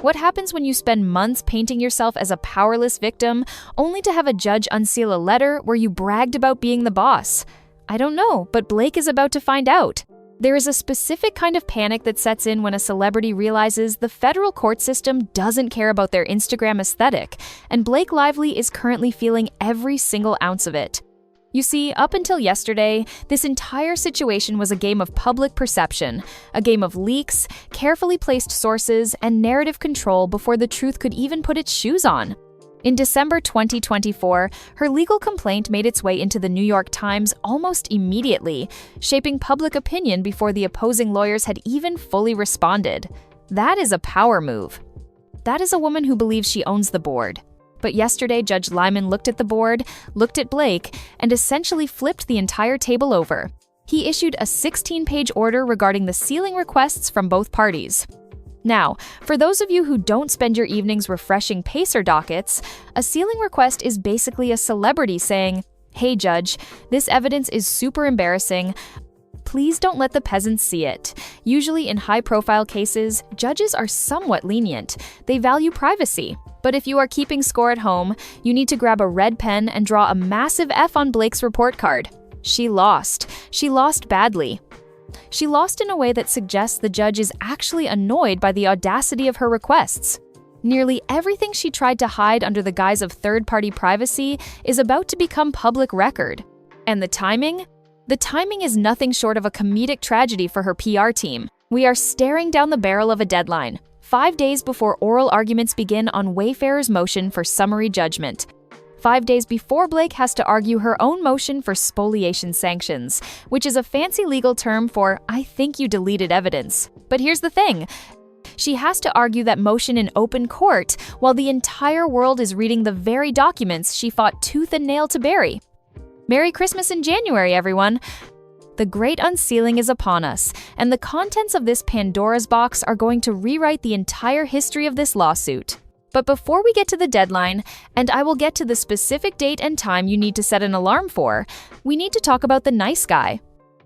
What happens when you spend months painting yourself as a powerless victim, only to have a judge unseal a letter where you bragged about being the boss? I don't know, but Blake is about to find out. There is a specific kind of panic that sets in when a celebrity realizes the federal court system doesn't care about their Instagram aesthetic, and Blake Lively is currently feeling every single ounce of it. You see, up until yesterday, this entire situation was a game of public perception, a game of leaks, carefully placed sources, and narrative control before the truth could even put its shoes on. In December 2024, her legal complaint made its way into the New York Times almost immediately, shaping public opinion before the opposing lawyers had even fully responded. That is a power move. That is a woman who believes she owns the board. But yesterday, Judge Liman looked at the board, looked at Blake, and essentially flipped the entire table over. He issued a 16-page order regarding the sealing requests from both parties. Now, for those of you who don't spend your evenings refreshing Pacer dockets, a sealing request is basically a celebrity saying, "Hey judge, this evidence is super embarrassing. Please don't let the peasants see it." Usually in high-profile cases, judges are somewhat lenient. They value privacy. But if you are keeping score at home, you need to grab a red pen and draw a massive F on Blake's report card. She lost. She lost badly. She lost in a way that suggests the judge is actually annoyed by the audacity of her requests. Nearly everything she tried to hide under the guise of third-party privacy is about to become public record. And the timing? The timing is nothing short of a comedic tragedy for her PR team. We are staring down the barrel of a deadline, 5 days before oral arguments begin on Wayfarer's motion for summary judgment. 5 days before Blake has to argue her own motion for spoliation sanctions, which is a fancy legal term for "I think you deleted evidence." But here's the thing. She has to argue that motion in open court while the entire world is reading the very documents she fought tooth and nail to bury. Merry Christmas in January, everyone! The great unsealing is upon us, and the contents of this Pandora's box are going to rewrite the entire history of this lawsuit. But before we get to the deadline, and I will get to the specific date and time you need to set an alarm for, we need to talk about the nice guy.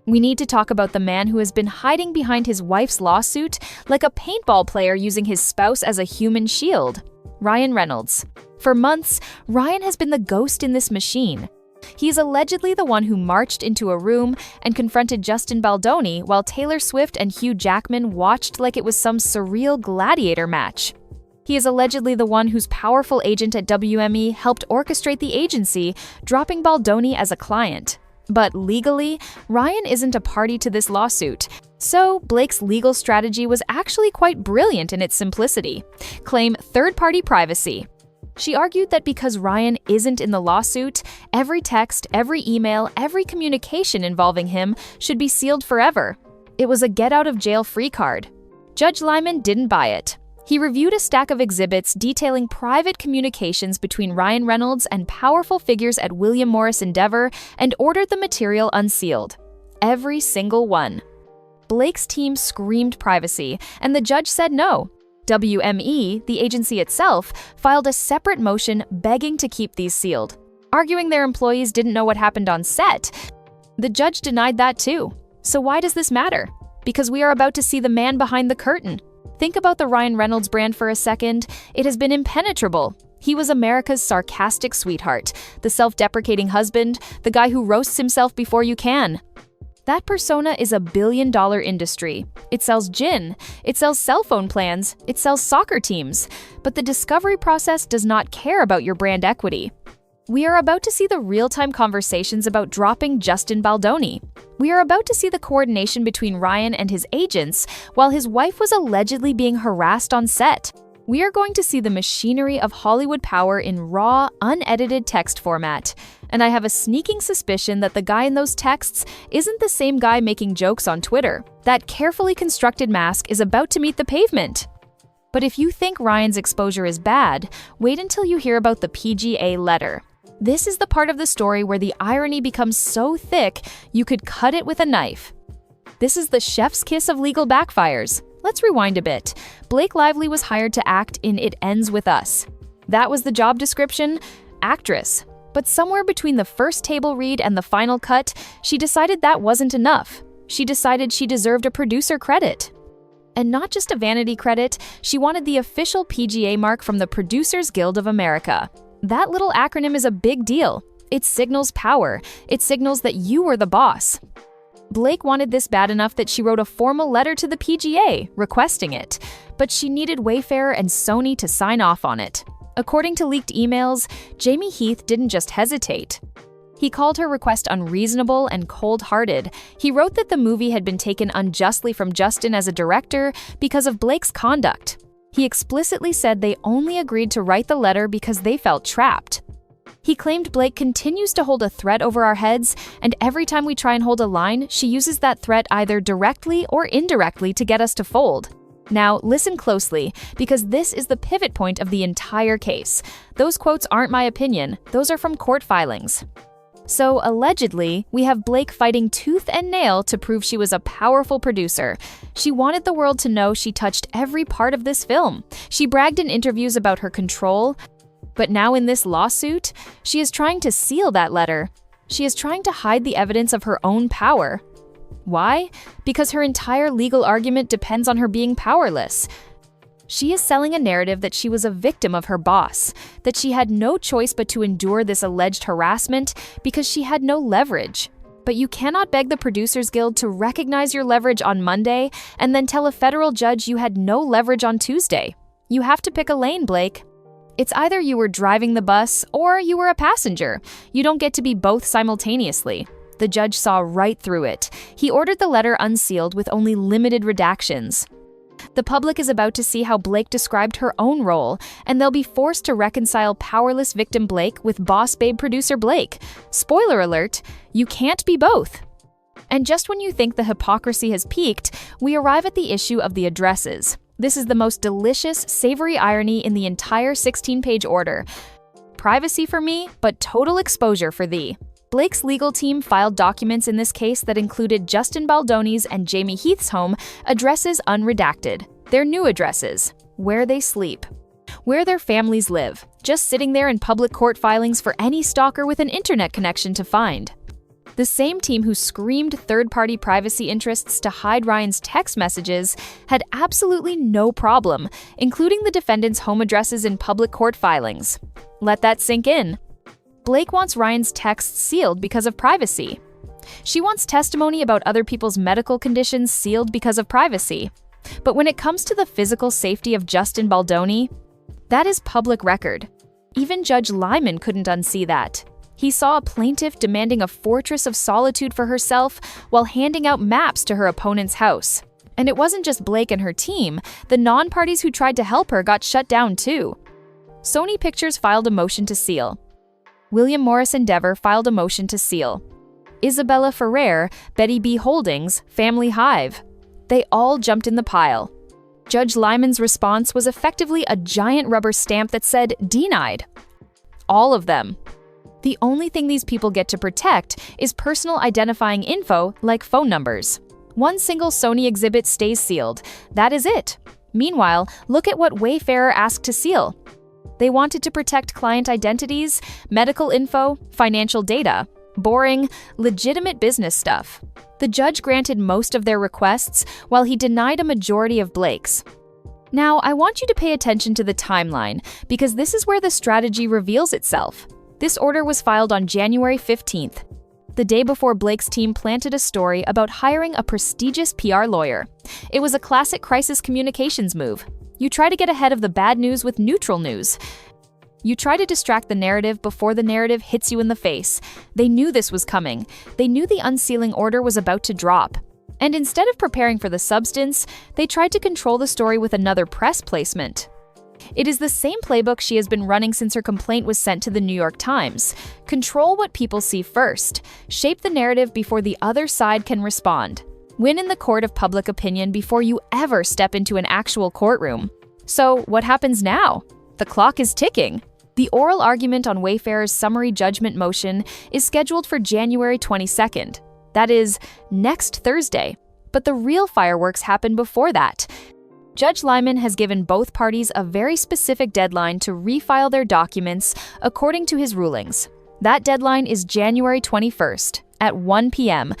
We need to talk about the man who has been hiding behind his wife's lawsuit like a paintball player using his spouse as a human shield. Ryan Reynolds. For months, Ryan has been the ghost in this machine. He is allegedly the one who marched into a room and confronted Justin Baldoni while Taylor Swift and Hugh Jackman watched like it was some surreal gladiator match. He is allegedly the one whose powerful agent at WME helped orchestrate the agency, dropping Baldoni as a client. But legally, Ryan isn't a party to this lawsuit. So, Blake's legal strategy was actually quite brilliant in its simplicity. Claim third-party privacy. She argued that because Ryan isn't in the lawsuit, every text, every email, every communication involving him should be sealed forever. It was a get-out-of-jail-free card. Judge Liman didn't buy it. He reviewed a stack of exhibits detailing private communications between Ryan Reynolds and powerful figures at William Morris Endeavor and ordered the material unsealed. Every single one. Blake's team screamed privacy, and the judge said no. WME, the agency itself, filed a separate motion begging to keep these sealed, arguing their employees didn't know what happened on set. The judge denied that too. So why does this matter? Because we are about to see the man behind the curtain. Think about the Ryan Reynolds brand for a second. It has been impenetrable. He was America's sarcastic sweetheart, the self-deprecating husband, the guy who roasts himself before you can. That persona is a billion-dollar industry. It sells gin, it sells cell phone plans, it sells soccer teams. But the discovery process does not care about your brand equity. We are about to see the real-time conversations about dropping Justin Baldoni. We are about to see the coordination between Ryan and his agents while his wife was allegedly being harassed on set. We are going to see the machinery of Hollywood power in raw, unedited text format. And I have a sneaking suspicion that the guy in those texts isn't the same guy making jokes on Twitter. That carefully constructed mask is about to meet the pavement. But if you think Ryan's exposure is bad, wait until you hear about the PGA letter. This is the part of the story where the irony becomes so thick you could cut it with a knife. This is the chef's kiss of legal backfires. Let's rewind a bit. Blake Lively was hired to act in It Ends With Us. That was the job description, actress. But somewhere between the first table read and the final cut, she decided that wasn't enough. She decided she deserved a producer credit. And not just a vanity credit, she wanted the official PGA mark from the Producers Guild of America. That little acronym is a big deal. It signals power. It signals that you are the boss. Blake wanted this bad enough that she wrote a formal letter to the PGA requesting it, but she needed Wayfarer and Sony to sign off on it. According to leaked emails, Jamey Heath didn't just hesitate. He called her request unreasonable and cold-hearted. He wrote that the movie had been taken unjustly from Justin as a director because of Blake's conduct. He explicitly said they only agreed to write the letter because they felt trapped. He claimed Blake continues to hold a threat over our heads, and every time we try and hold a line, she uses that threat either directly or indirectly to get us to fold. Now, listen closely, because this is the pivot point of the entire case. Those quotes aren't my opinion, those are from court filings. So, allegedly, we have Blake fighting tooth and nail to prove she was a powerful producer. She wanted the world to know she touched every part of this film. She bragged in interviews about her control, but now in this lawsuit, she is trying to seal that letter. She is trying to hide the evidence of her own power. Why? Because her entire legal argument depends on her being powerless. She is selling a narrative that she was a victim of her boss, that she had no choice but to endure this alleged harassment because she had no leverage. But you cannot beg the Producers Guild to recognize your leverage on Monday and then tell a federal judge you had no leverage on Tuesday. You have to pick a lane, Blake. It's either you were driving the bus or you were a passenger. You don't get to be both simultaneously. The judge saw right through it. He ordered the letter unsealed with only limited redactions. The public is about to see how Blake described her own role, and they'll be forced to reconcile powerless victim Blake with boss babe producer Blake. Spoiler alert, you can't be both. And just when you think the hypocrisy has peaked, we arrive at the issue of the addresses. This is the most delicious, savory irony in the entire 16-page order. Privacy for me, but total exposure for thee. Blake's legal team filed documents in this case that included Justin Baldoni's and Jamey Heath's home addresses unredacted, their new addresses, where they sleep, where their families live, just sitting there in public court filings for any stalker with an internet connection to find. The same team who screamed third-party privacy interests to hide Ryan's text messages had absolutely no problem, including the defendant's home addresses in public court filings. Let that sink in. Blake wants Ryan's texts sealed because of privacy. She wants testimony about other people's medical conditions sealed because of privacy. But when it comes to the physical safety of Justin Baldoni, that is public record. Even Judge Liman couldn't unsee that. He saw a plaintiff demanding a fortress of solitude for herself while handing out maps to her opponent's house. And it wasn't just Blake and her team, the non-parties who tried to help her got shut down too. Sony Pictures filed a motion to seal. William Morris Endeavor filed a motion to seal. Isabella Ferrer, Betty B. Holdings, Family Hive. They all jumped in the pile. Judge Liman's response was effectively a giant rubber stamp that said, denied. All of them. The only thing these people get to protect is personal identifying info like phone numbers. One single Sony exhibit stays sealed. That is it. Meanwhile, look at what Wayfarer asked to seal. They wanted to protect client identities, medical info, financial data. Boring, legitimate business stuff. The judge granted most of their requests, while he denied a majority of Blake's. Now, I want you to pay attention to the timeline, because this is where the strategy reveals itself. This order was filed on January 15th, the day before Blake's team planted a story about hiring a prestigious PR lawyer. It was a classic crisis communications move. You try to get ahead of the bad news with neutral news. You try to distract the narrative before the narrative hits you in the face. They knew this was coming. They knew the unsealing order was about to drop. And instead of preparing for the substance, they tried to control the story with another press placement. It is the same playbook she has been running since her complaint was sent to the New York Times. Control what people see first. Shape the narrative before the other side can respond. Win in the court of public opinion before you ever step into an actual courtroom. So, what happens now? The clock is ticking. The oral argument on Wayfarer's summary judgment motion is scheduled for January 22nd. That is, next Thursday. But the real fireworks happen before that. Judge Liman has given both parties a very specific deadline to refile their documents according to his rulings. That deadline is January 21st at 1 p.m.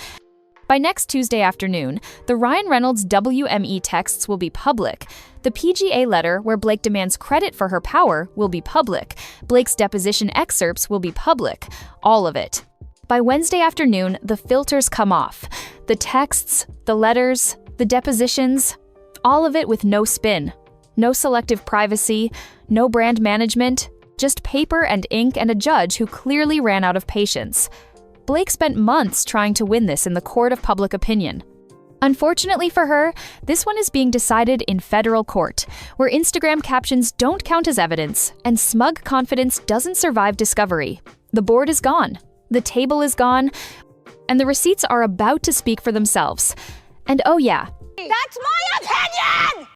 By next Tuesday afternoon, the Ryan Reynolds WME texts will be public. The PGA letter, where Blake demands credit for her power, will be public. Blake's deposition excerpts will be public. All of it. By Wednesday afternoon, the filters come off. The texts, the letters, the depositions, all of it with no spin. No selective privacy, no brand management, just paper and ink and a judge who clearly ran out of patience. Blake spent months trying to win this in the court of public opinion. Unfortunately for her, this one is being decided in federal court, where Instagram captions don't count as evidence and smug confidence doesn't survive discovery. The board is gone, the table is gone, and the receipts are about to speak for themselves. And oh yeah, that's my opinion!